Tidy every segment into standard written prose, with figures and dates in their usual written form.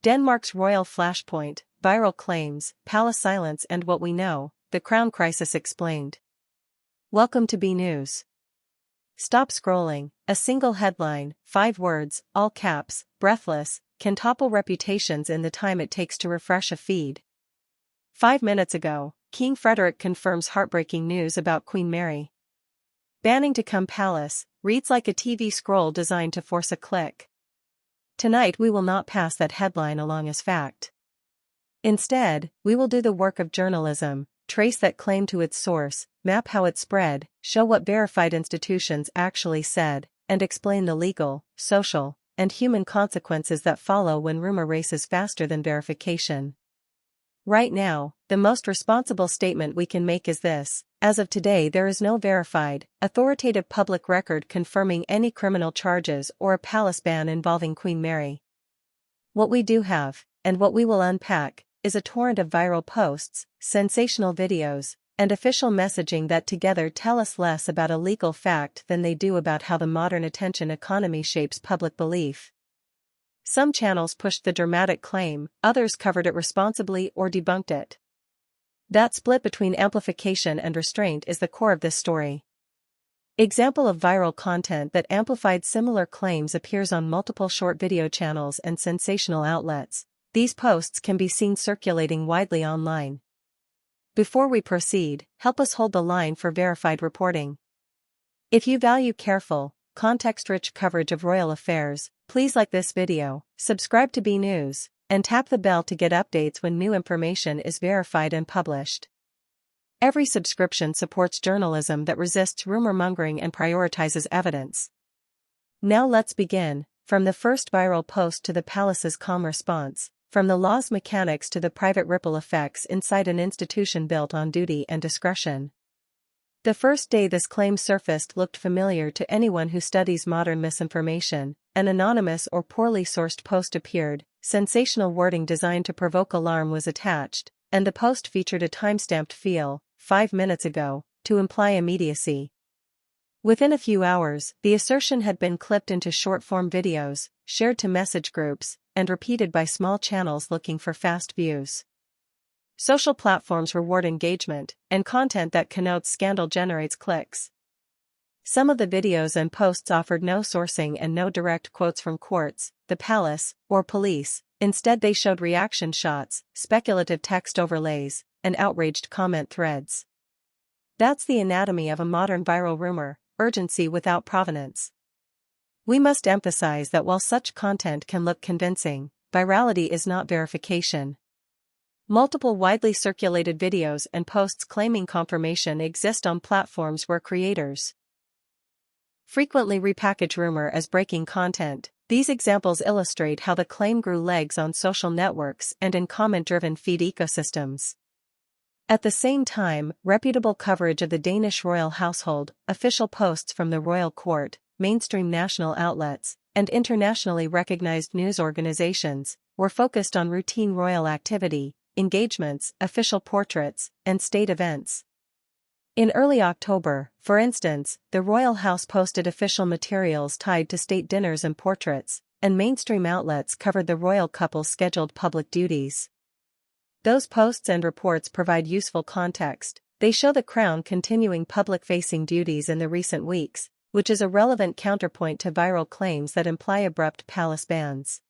Denmark's royal flashpoint, viral claims, palace silence and what we know, the crown crisis explained. Welcome to B News. Stop scrolling. A single headline, 5 words, all caps, breathless, can topple reputations in the time it takes to refresh a feed. 5 minutes ago, King Frederik confirms heartbreaking news about Queen Mary. Banning to come palace, reads like a TV scroll designed to force a click. Tonight we will not pass that headline along as fact. Instead, we will do the work of journalism, trace that claim to its source, map how it spread, show what verified institutions actually said, and explain the legal, social, and human consequences that follow when rumor races faster than verification. Right now, the most responsible statement we can make is this: as of today there is no verified, authoritative public record confirming any criminal charges or a palace ban involving Queen Mary. What we do have, and what we will unpack, is a torrent of viral posts, sensational videos, and official messaging that together tell us less about a legal fact than they do about how the modern attention economy shapes public belief. Some channels pushed the dramatic claim, others covered it responsibly or debunked it. That split between amplification and restraint is the core of this story. Example of viral content that amplified similar claims appears on multiple short video channels and sensational outlets. These posts can be seen circulating widely online. Before we proceed, help us hold the line for verified reporting. If you value careful, context-rich coverage of royal affairs, please like this video, subscribe to B News, and tap the bell to get updates when new information is verified and published. Every subscription supports journalism that resists rumor-mongering and prioritizes evidence. Now let's begin, from the first viral post to the palace's calm response, from the law's mechanics to the private ripple effects inside an institution built on duty and discretion. The first day this claim surfaced looked familiar to anyone who studies modern misinformation. An anonymous or poorly sourced post appeared, sensational wording designed to provoke alarm was attached, and the post featured a timestamped feel, 5 minutes ago, to imply immediacy. Within a few hours, the assertion had been clipped into short-form videos, shared to message groups, and repeated by small channels looking for fast views. Social platforms reward engagement, and content that connotes scandal generates clicks. Some of the videos and posts offered no sourcing and no direct quotes from courts, the palace, or police. Instead they showed reaction shots, speculative text overlays, and outraged comment threads. That's the anatomy of a modern viral rumor: urgency without provenance. We must emphasize that while such content can look convincing, virality is not verification. Multiple widely circulated videos and posts claiming confirmation exist on platforms where creators frequently repackage rumor as breaking content. These examples illustrate how the claim grew legs on social networks and in comment-driven feed ecosystems. At the same time, reputable coverage of the Danish royal household, official posts from the royal court, mainstream national outlets, and internationally recognized news organizations were focused on routine royal activity, engagements, official portraits, and state events. In early October, for instance, the royal house posted official materials tied to state dinners and portraits, and mainstream outlets covered the royal couple's scheduled public duties. Those posts and reports provide useful context. They show the crown continuing public-facing duties in the recent weeks, which is a relevant counterpoint to viral claims that imply abrupt palace bans.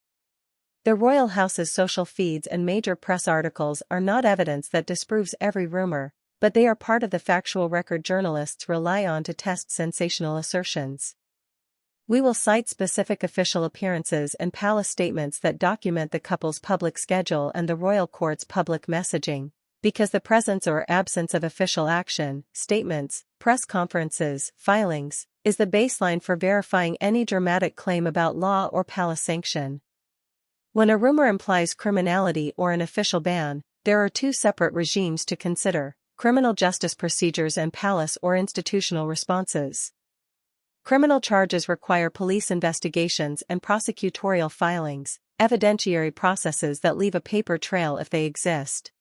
The royal house's social feeds and major press articles are not evidence that disproves every rumor, but they are part of the factual record journalists rely on to test sensational assertions. We will cite specific official appearances and palace statements that document the couple's public schedule and the royal court's public messaging, because the presence or absence of official action, statements, press conferences, filings, is the baseline for verifying any dramatic claim about law or palace sanction. When a rumor implies criminality or an official ban, there are two separate regimes to consider: criminal justice procedures and palace or institutional responses. Criminal charges require police investigations and prosecutorial filings, evidentiary processes that leave a paper trail if they exist.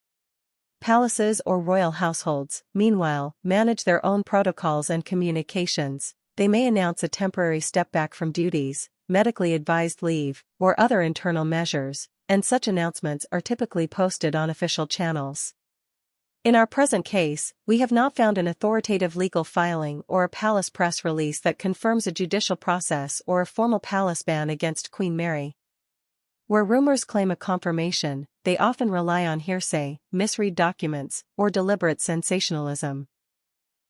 Palaces or royal households, meanwhile, manage their own protocols and communications. They may announce a temporary step back from duties, medically advised leave, or other internal measures, and such announcements are typically posted on official channels. In our present case, we have not found an authoritative legal filing or a palace press release that confirms a judicial process or a formal palace ban against Queen Mary. Where rumors claim a confirmation, they often rely on hearsay, misread documents, or deliberate sensationalism.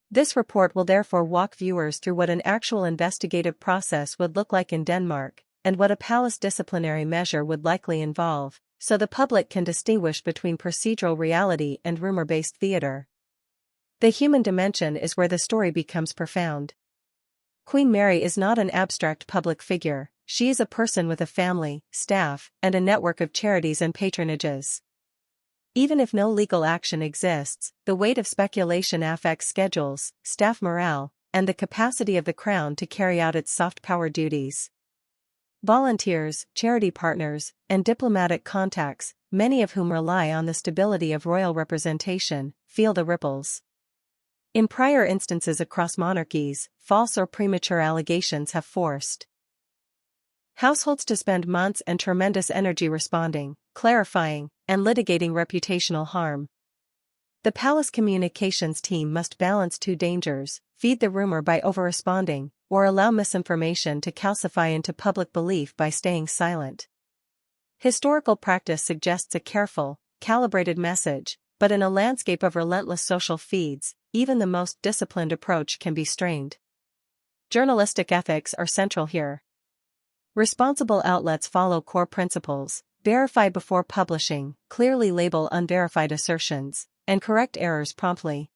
This report will therefore walk viewers through what an actual investigative process would look like in Denmark, and what a palace disciplinary measure would likely involve, so the public can distinguish between procedural reality and rumor-based theater. The human dimension is where the story becomes profound. Queen Mary is not an abstract public figure, she is a person with a family, staff, and a network of charities and patronages. Even if no legal action exists, the weight of speculation affects schedules, staff morale, and the capacity of the crown to carry out its soft power duties. Volunteers, charity partners, and diplomatic contacts, many of whom rely on the stability of royal representation, feel the ripples. In prior instances across monarchies, false or premature allegations have forced households to spend months and tremendous energy responding, clarifying, and litigating reputational harm. The palace communications team must balance two dangers: feed the rumor by over-responding, or allow misinformation to calcify into public belief by staying silent. Historical practice suggests a careful, calibrated message, but in a landscape of relentless social feeds, even the most disciplined approach can be strained. Journalistic ethics are central here. Responsible outlets follow core principles: verify before publishing, clearly label unverified assertions, and correct errors promptly.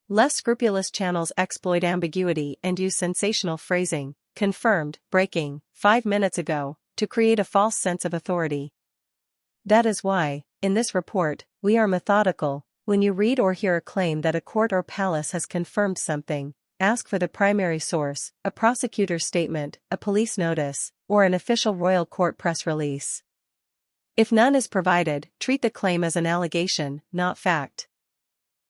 Less scrupulous channels exploit ambiguity and use sensational phrasing, confirmed, breaking, 5 minutes ago, to create a false sense of authority. That is why, in this report, we are methodical. When you read or hear a claim that a court or palace has confirmed something, ask for the primary source, a prosecutor's statement, a police notice, or an official royal court press release. If none is provided, treat the claim as an allegation, not fact.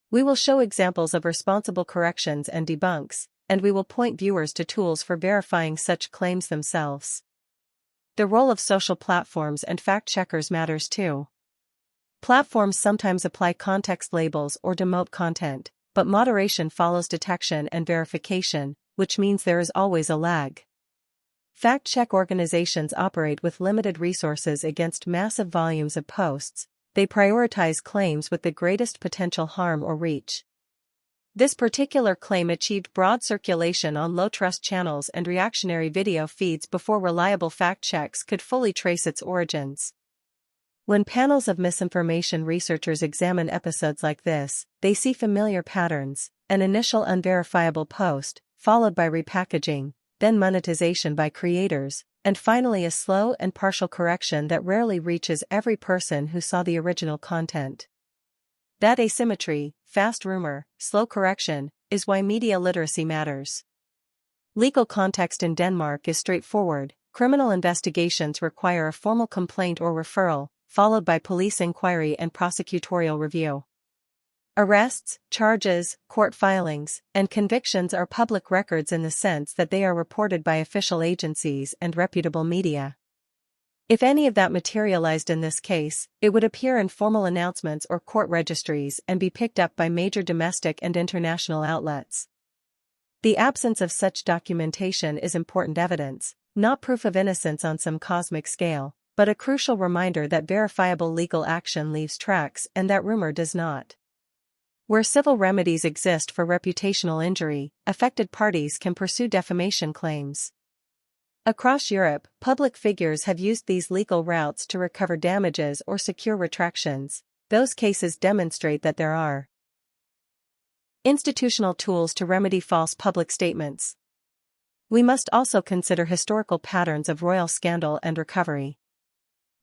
We will show examples of responsible corrections and debunks, and we will point viewers to tools for verifying such claims themselves. The role of social platforms and fact-checkers matters too. Platforms sometimes apply context labels or demote content, but moderation follows detection and verification, which means there is always a lag. Fact-check organizations operate with limited resources against massive volumes of posts. They prioritize claims with the greatest potential harm or reach. This particular claim achieved broad circulation on low-trust channels and reactionary video feeds before reliable fact-checks could fully trace its origins. When panels of misinformation researchers examine episodes like this, they see familiar patterns: an initial unverifiable post, followed by repackaging, then monetization by creators, and finally a slow and partial correction that rarely reaches every person who saw the original content. That asymmetry, fast rumor, slow correction, is why media literacy matters. Legal context in Denmark is straightforward. Criminal investigations require a formal complaint or referral, followed by police inquiry and prosecutorial review. Arrests, charges, court filings, and convictions are public records in the sense that they are reported by official agencies and reputable media. If any of that materialized in this case, it would appear in formal announcements or court registries and be picked up by major domestic and international outlets. The absence of such documentation is important evidence, not proof of innocence on some cosmic scale, but a crucial reminder that verifiable legal action leaves tracks and that rumor does not. Where civil remedies exist for reputational injury, affected parties can pursue defamation claims. Across Europe, public figures have used these legal routes to recover damages or secure retractions. Those cases demonstrate that there are institutional tools to remedy false public statements. We must also consider historical patterns of royal scandal and recovery.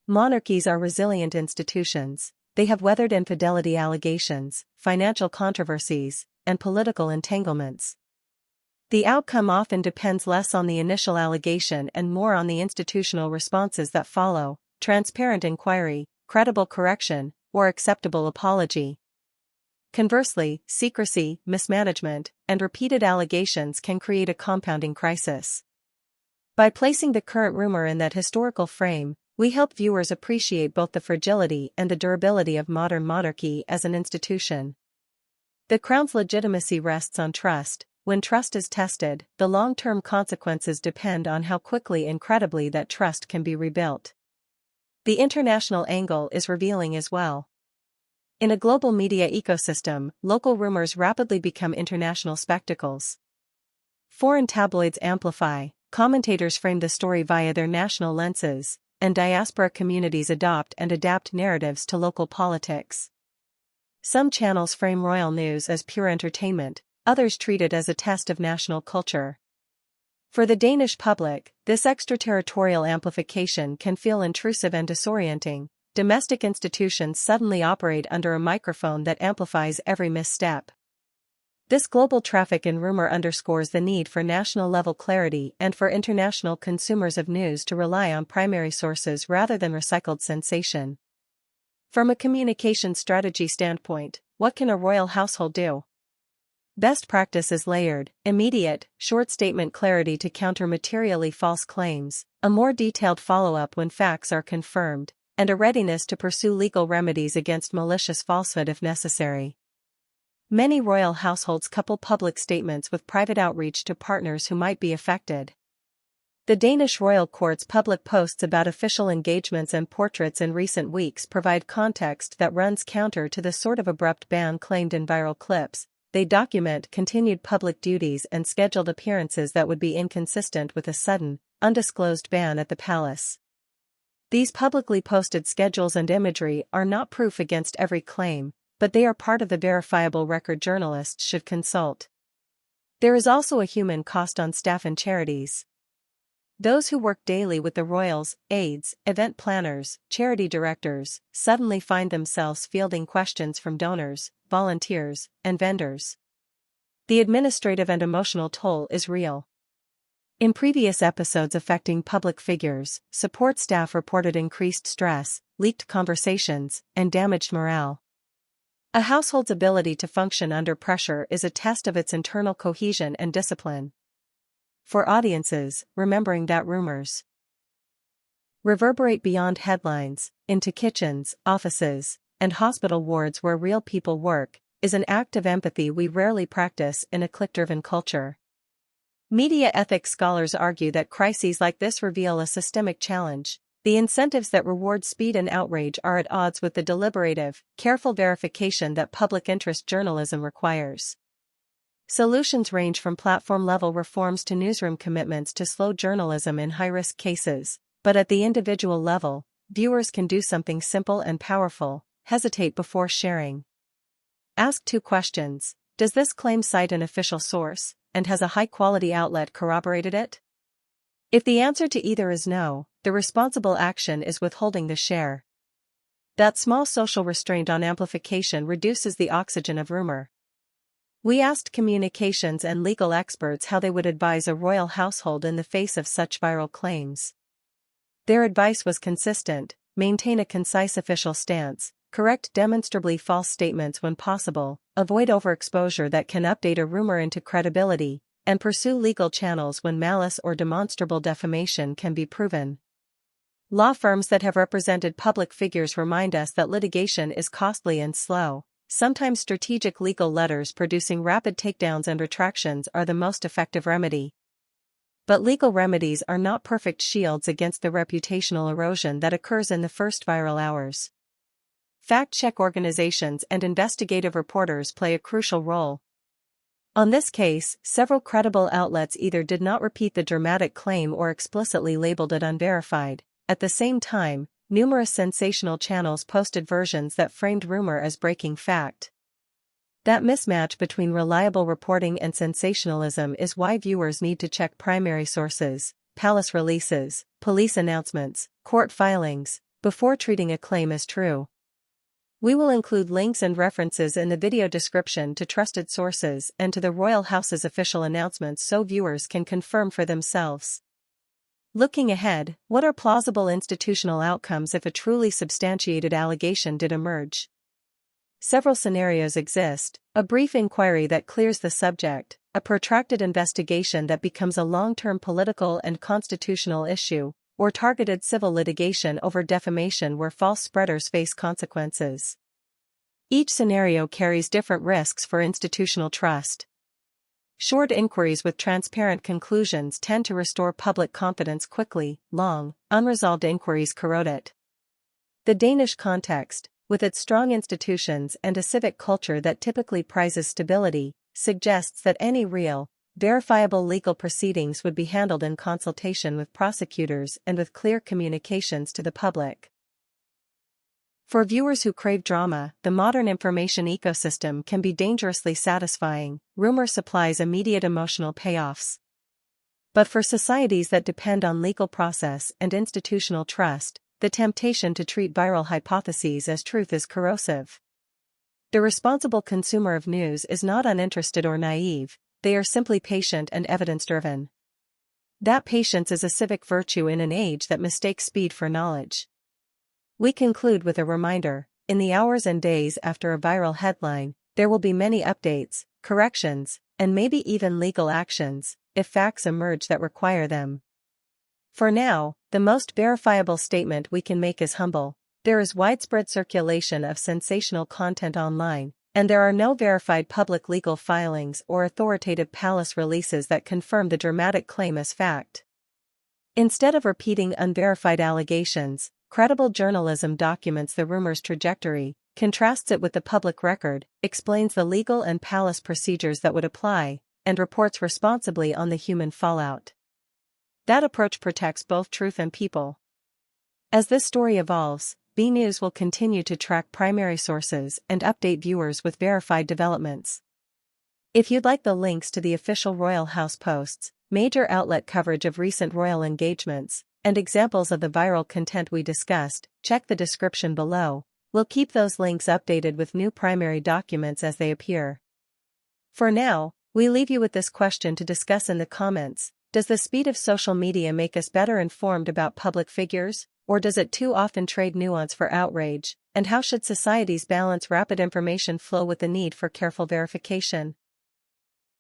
Monarchies are resilient institutions. They have weathered infidelity allegations, financial controversies, and political entanglements. The outcome often depends less on the initial allegation and more on the institutional responses that follow: transparent inquiry, credible correction, or acceptable apology. Conversely, secrecy, mismanagement, and repeated allegations can create a compounding crisis. By placing the current rumor in that historical frame, we help viewers appreciate both the fragility and the durability of modern monarchy as an institution. The crown's legitimacy rests on trust. When trust is tested, the long-term consequences depend on how quickly and credibly that trust can be rebuilt. The international angle is revealing as well. In a global media ecosystem, local rumors rapidly become international spectacles. Foreign tabloids amplify, commentators frame the story via their national lenses, and diaspora communities adopt and adapt narratives to local politics. Some channels frame royal news as pure entertainment, others treat it as a test of national culture. For the Danish public, this extraterritorial amplification can feel intrusive and disorienting. Domestic institutions suddenly operate under a microphone that amplifies every misstep. This global traffic in rumor underscores the need for national-level clarity and for international consumers of news to rely on primary sources rather than recycled sensation. From a communication strategy standpoint, what can a royal household do? Best practice is layered, immediate, short statement clarity to counter materially false claims, a more detailed follow-up when facts are confirmed, and a readiness to pursue legal remedies against malicious falsehood if necessary. Many royal households couple public statements with private outreach to partners who might be affected. The Danish royal court's public posts about official engagements and portraits in recent weeks provide context that runs counter to the sort of abrupt ban claimed in viral clips. They document continued public duties and scheduled appearances that would be inconsistent with a sudden, undisclosed ban at the palace. These publicly posted schedules and imagery are not proof against every claim, but they are part of the verifiable record journalists should consult. There is also a human cost on staff and charities. Those who work daily with the royals, aides, event planners, charity directors, suddenly find themselves fielding questions from donors, volunteers, and vendors. The administrative and emotional toll is real. In previous episodes affecting public figures, support staff reported increased stress, leaked conversations, and damaged morale. A household's ability to function under pressure is a test of its internal cohesion and discipline. For audiences, remembering that rumors reverberate beyond headlines, into kitchens, offices, and hospital wards where real people work, is an act of empathy we rarely practice in a click-driven culture. Media ethics scholars argue that crises like this reveal a systemic challenge. The incentives that reward speed and outrage are at odds with the deliberative, careful verification that public interest journalism requires. Solutions range from platform-level reforms to newsroom commitments to slow journalism in high-risk cases, but at the individual level, viewers can do something simple and powerful: hesitate before sharing. Ask 2 questions. Does this claim cite an official source, and has a high-quality outlet corroborated it? If the answer to either is no, the responsible action is withholding the share. That small social restraint on amplification reduces the oxygen of rumor. We asked communications and legal experts how they would advise a royal household in the face of such viral claims. Their advice was consistent: maintain a concise official stance, correct demonstrably false statements when possible, avoid overexposure that can update a rumor into credibility, and pursue legal channels when malice or demonstrable defamation can be proven. Law firms that have represented public figures remind us that litigation is costly and slow. Sometimes strategic legal letters producing rapid takedowns and retractions are the most effective remedy. But legal remedies are not perfect shields against the reputational erosion that occurs in the first viral hours. Fact-check organizations and investigative reporters play a crucial role. On this case, several credible outlets either did not repeat the dramatic claim or explicitly labeled it unverified. At the same time, numerous sensational channels posted versions that framed rumor as breaking fact. That mismatch between reliable reporting and sensationalism is why viewers need to check primary sources, palace releases, police announcements, court filings, before treating a claim as true. We will include links and references in the video description to trusted sources and to the Royal House's official announcements so viewers can confirm for themselves. Looking ahead, what are plausible institutional outcomes if a truly substantiated allegation did emerge? Several scenarios exist: a brief inquiry that clears the subject, a protracted investigation that becomes a long-term political and constitutional issue, or targeted civil litigation over defamation where false spreaders face consequences. Each scenario carries different risks for institutional trust. Short inquiries with transparent conclusions tend to restore public confidence quickly. Long, unresolved inquiries corrode it. The Danish context, with its strong institutions and a civic culture that typically prizes stability, suggests that any real, verifiable legal proceedings would be handled in consultation with prosecutors and with clear communications to the public. For viewers who crave drama, the modern information ecosystem can be dangerously satisfying. Rumor supplies immediate emotional payoffs. But for societies that depend on legal process and institutional trust, the temptation to treat viral hypotheses as truth is corrosive. The responsible consumer of news is not uninterested or naive, they are simply patient and evidence-driven. That patience is a civic virtue in an age that mistakes speed for knowledge. We conclude with a reminder: in the hours and days after a viral headline, there will be many updates, corrections, and maybe even legal actions, if facts emerge that require them. For now, the most verifiable statement we can make is humble: there is widespread circulation of sensational content online, and there are no verified public legal filings or authoritative palace releases that confirm the dramatic claim as fact. Instead of repeating unverified allegations, credible journalism documents the rumor's trajectory, contrasts it with the public record, explains the legal and palace procedures that would apply, and reports responsibly on the human fallout. That approach protects both truth and people. As this story evolves, B News will continue to track primary sources and update viewers with verified developments. If you'd like the links to the official Royal House posts, major outlet coverage of recent royal engagements, and examples of the viral content we discussed, check the description below. We'll keep those links updated with new primary documents as they appear. For now, we leave you with this question to discuss in the comments: does the speed of social media make us better informed about public figures, or does it too often trade nuance for outrage? And how should societies balance rapid information flow with the need for careful verification?